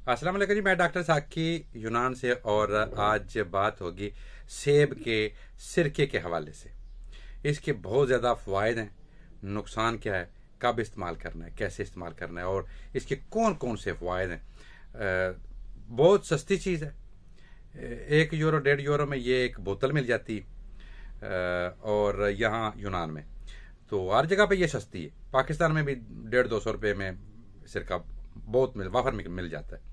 अस्सलाम वालेकुम जी। मैं डॉक्टर साकी यूनान से, और आज बात होगी सेब के सिरके के हवाले से। इसके बहुत ज़्यादा फ़वाइद हैं। नुकसान क्या है, कब इस्तेमाल करना है, कैसे इस्तेमाल करना है, और इसके कौन कौन से फ़वाइद हैं। बहुत सस्ती चीज़ है। 1 यूरो 1.5 यूरो में ये एक बोतल मिल जाती है, और यहाँ यूनान में तो हर जगह पे ये सस्ती है। पाकिस्तान में भी 150-200 रुपये में सिरका बहुत वाफर में मिल जाता है।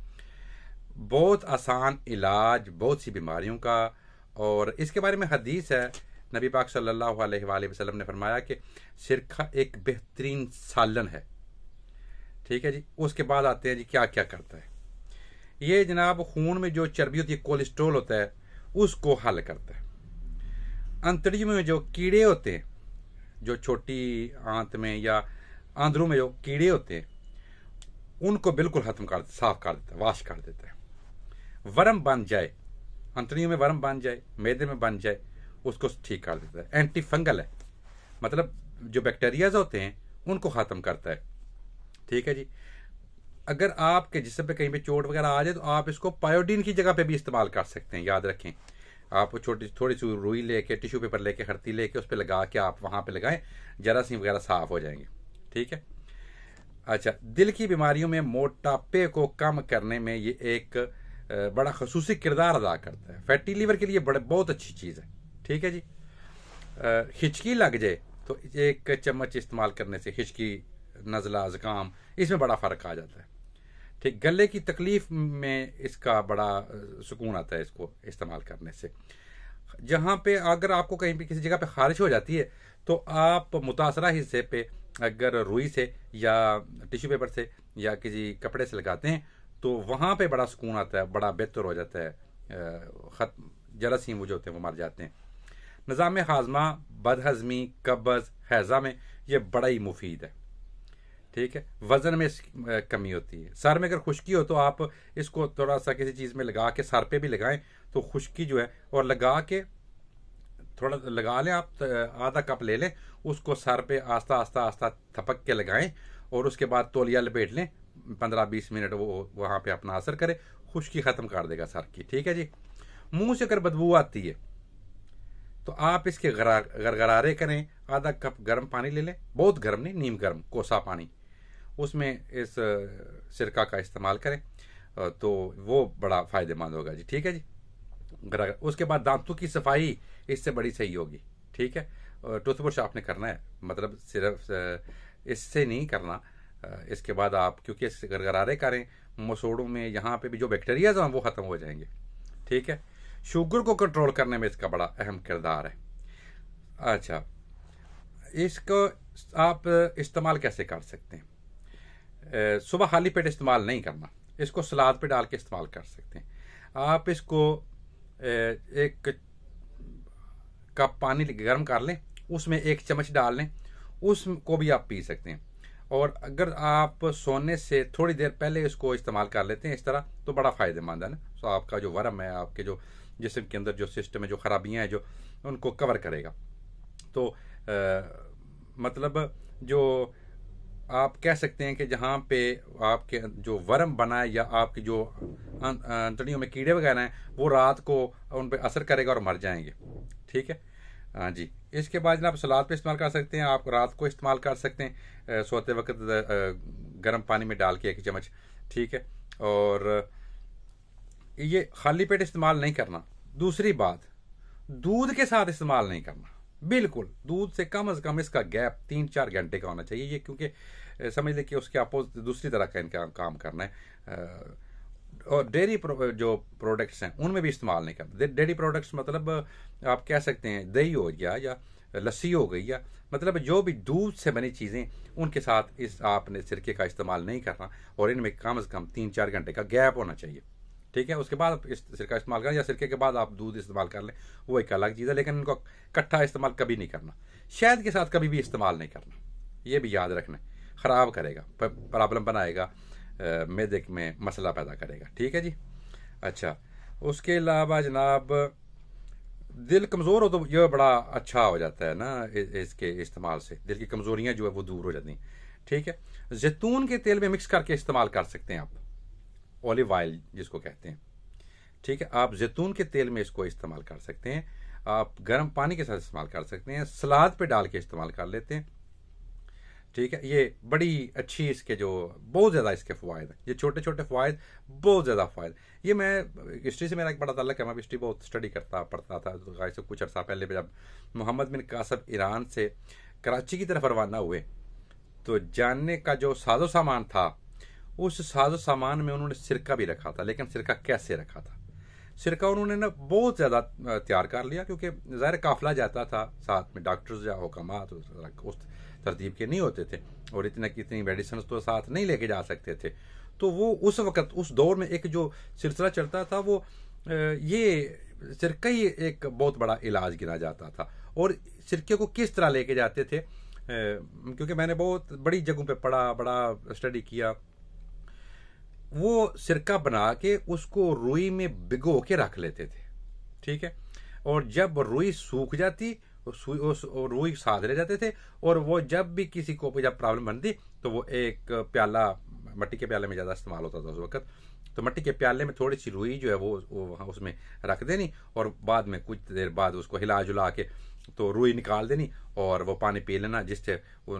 बहुत आसान इलाज बहुत सी बीमारियों का। और इसके बारे में हदीस है, नबी पाक सल्लल्लाहु अलैहि वसल्लम ने फरमाया कि सिरका एक बेहतरीन सालन है। ठीक है जी। उसके बाद आते हैं जी क्या क्या करता है। ये जनाब खून में जो चर्बी होती है, कोलेस्ट्रोल होता है, उसको हल करता है। अंतड़ियों में जो कीड़े होते हैं, जो छोटी आंत में या आंदरों में जो कीड़े होते हैं, उनको बिल्कुल खत्म कर साफ कर देता है, वाश कर देता है। वर्म बन जाए, अंतड़ियों में वर्म बन जाए, मैदे में बन जाए, उसको ठीक कर देता है। एंटी फंगल है, मतलब जो बैक्टीरियाज होते हैं उनको ख़त्म करता है। ठीक है जी। अगर आपके जिस्म पे कहीं पे चोट वगैरह आ जाए तो आप इसको पायोडीन की जगह पे भी इस्तेमाल कर सकते हैं। याद रखें, आप छोटी थोड़ी सी रुई लेके, टिश्यू पेपर लेके, हरती लेके उस पर लगा के आप वहाँ पे लगाएं, जरासीम वगैरह साफ हो जाएंगे। ठीक है। अच्छा, दिल की बीमारियों में मोटापे को कम करने में ये एक बड़ा खसूसी किरदार अदा करता है। फैटी लीवर के लिए बहुत अच्छी चीज़ है। ठीक है जी। हिचकी लग जाए तो 1 चम्मच इस्तेमाल करने से हिचकी, नज़ला, ज़ुकाम, इसमें बड़ा फ़र्क आ जाता है। ठीक, गले की तकलीफ में इसका बड़ा सुकून आता है इसको इस्तेमाल करने से। जहाँ पे अगर आपको कहीं भी किसी जगह पे खारिश हो जाती है तो आप मुतासरा हिस्से पे अगर रुई से या टिश्यू पेपर से या किसी कपड़े से लगाते हैं तो वहाँ पे बड़ा सुकून आता है, बड़ा बेहतर हो जाता है। खत्म, जरासीम जो होते हैं वो मर जाते हैं। निज़ाम हाजमा, बदहजमी, कब्ज़, हैज़ा में ये बड़ा ही मुफीद है। ठीक है। वजन में कमी होती है। सर में अगर खुश्की हो तो आप इसको थोड़ा सा किसी चीज़ में लगा के सर पे भी लगाएं तो खुश्की जो है, और लगा के थोड़ा लगा लें आप, आधा कप ले लें, उसको सर पे आस्ता आस्ता आस्ता थपक के लगाएं, और उसके बाद तौलिया लपेट लें। 15-20 मिनट वो वहाँ पे अपना असर करे, खुश्की ख़त्म कर देगा सर की। ठीक है जी। मुंह से अगर बदबू आती है तो आप इसके गरगरारे करें। आधा कप गर्म पानी ले लें, बहुत गर्म नहीं, नीम गर्म कोसा पानी, उसमें इस सिरका का इस्तेमाल करें तो वो बड़ा फ़ायदेमंद होगा जी। ठीक है जी। उसके बाद दांतों की सफाई इससे बड़ी सही होगी। ठीक है। टूथब्रश आपने करना है, मतलब सिर्फ इससे नहीं करना। इसके बाद आप क्योंकि इससे गरगरारे करें, मसोड़ों में यहाँ पे भी जो बैक्टीरियाज हैं वो ख़त्म हो जाएंगे। ठीक है। शुगर को कंट्रोल करने में इसका बड़ा अहम किरदार है। अच्छा, इसको आप इस्तेमाल कैसे कर सकते हैं। सुबह खाली पेट इस्तेमाल नहीं करना, इसको सलाद पे डाल के इस्तेमाल कर सकते हैं। आप इसको 1 कप पानी गर्म कर लें, उसमें 1 चम्मच डाल लें, उसको भी आप पी सकते हैं। और अगर आप सोने से थोड़ी देर पहले इसको इस्तेमाल कर लेते हैं इस तरह तो बड़ा फ़ायदेमंद है ना। तो आपका जो वरम है, आपके जो जिस्म के अंदर जो सिस्टम है, जो खराबियां हैं, जो उनको कवर करेगा। तो मतलब जो आप कह सकते हैं कि जहाँ पे आपके जो वरम बना है या आपकी जो अंतड़ियों में कीड़े वगैरह हैं वो रात को उन पर असर करेगा और मर जाएंगे। ठीक है। हाँ जी। इसके बाद जनाब सलाद पे इस्तेमाल कर सकते हैं, आप रात को इस्तेमाल कर सकते हैं सोते वक्त गर्म पानी में डाल के 1 चम्मच। ठीक है। और ये खाली पेट इस्तेमाल नहीं करना। दूसरी बात, दूध के साथ इस्तेमाल नहीं करना। बिल्कुल दूध से कम से कम इसका गैप 3-4 घंटे का होना चाहिए। ये क्योंकि समझ लें कि उसके अपोजिट दूसरी तरह का इनका काम करना है। और डेयरी जो प्रोडक्ट्स हैं उनमें भी इस्तेमाल नहीं करना। डेयरी प्रोडक्ट्स मतलब आप कह सकते हैं दही हो गया या लस्सी हो गई, या मतलब जो भी दूध से बनी चीज़ें, उनके साथ इस आपने सिरके का इस्तेमाल नहीं करना, और इनमें कम से कम 3-4 घंटे का गैप होना चाहिए। ठीक है। उसके बाद आप इस सिरका इस्तेमाल करें, या सिरके के बाद आप दूध इस्तेमाल कर लें, वो एक अलग चीज़ है, लेकिन इनको इकट्ठा इस्तेमाल कभी नहीं करना। शहद के साथ कभी भी इस्तेमाल नहीं करना, ये भी याद रखना। ख़राब करेगा, प्रॉब्लम बनाएगा, मैदे में मसला पैदा करेगा। ठीक है जी। अच्छा, उसके अलावा जनाब दिल कमज़ोर हो तो यह बड़ा अच्छा हो जाता है ना, इसके इस्तेमाल से दिल की कमज़ोरियाँ जो है वो दूर हो जाती हैं। ठीक है। जैतून के तेल में मिक्स करके इस्तेमाल कर सकते हैं आप, ऑलिव ऑयल जिसको कहते हैं, ठीक है। आप जैतून के तेल में इसको इस्तेमाल कर सकते हैं, आप गर्म पानी के साथ इस्तेमाल कर सकते हैं, सलाद पे डाल के इस्तेमाल कर लेते हैं, ठीक है। ये बड़ी अच्छी इसके जो बहुत ज़्यादा इसके फ़वाद हैं, ये छोटे छोटे फ़वाद, बहुत ज़्यादा फ़ायद। ये मैं हिस्ट्री से मेरा एक बड़ा ताल्लुक है, मैं हिस्ट्री बहुत स्टडी करता पढ़ता था। तो ऐसे कुछ अर्सा पहले जब मोहम्मद बिन कासब ईरान से कराची की तरफ रवाना हुए तो जानने का जो साजो सामान था, उस साजो सामान में उन्होंने सिरका भी रखा था। लेकिन सिरका कैसे रखा था? सिरका उन्होंने ना बहुत ज़्यादा तैयार कर लिया, क्योंकि ज़ाहिर काफिला जाता था, साथ में डॉक्टर्स या हुक्मा तो उस तरतीब के नहीं होते थे, और इतनी मेडिसिन तो साथ नहीं लेके जा सकते थे। तो वो उस वक़्त उस दौर में एक जो सिलसिला चलता था, वो ये सिरका ही एक बहुत बड़ा इलाज गिना जाता था। और सिरके को किस तरह लेके जाते थे, क्योंकि मैंने बहुत बड़ी जगहों पे पढ़ा, बड़ा स्टडी किया। वो सिरका बना के उसको रुई में भिगो के रख लेते थे, ठीक है। और जब रुई सूख जाती, रुई साथ ले जाते थे, और वो जब भी किसी को जब प्रॉब्लम बनती तो वो एक प्याला, मट्टी के प्याले में ज़्यादा इस्तेमाल होता था उस वक्त, तो मट्टी के प्याले में थोड़ी सी रुई जो है वो वहाँ उसमें रख देनी, और बाद में कुछ देर बाद उसको हिला जुला के तो रुई निकाल देनी, और वो पानी पी लेना, जिससे वो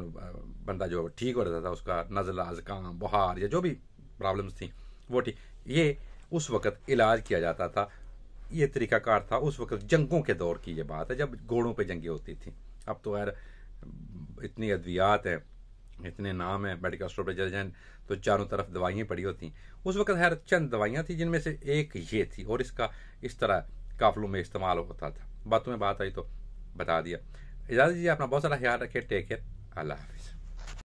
बंदा जो ठीक हो जाता था, उसका नज़ला, ज़ुकाम, बुखार या जो भी प्रॉब्लम्स थी वो ठीक। ये उस वक़्त इलाज किया जाता था, ये तरीकाकार था। उस वक़्त जंगों के दौर की ये बात है, जब घोड़ों पे जंगें होती थी। अब तो यार इतनी अद्वियात है, इतने नाम है, मेडिकल स्टोर पर चले जाएं तो चारों तरफ दवाइयाँ पड़ी होती। उस वक़्त खैर चंद दवाइयाँ थी, जिनमें से एक ये थी, और इसका इस तरह काफिलों में इस्तेमाल होता था। बातों में बात आई तो बता दिया। इजाज़त दीजिए, अपना बहुत सारा ख्याल रखें। टेक केयर, अल्लाह हाफिज़।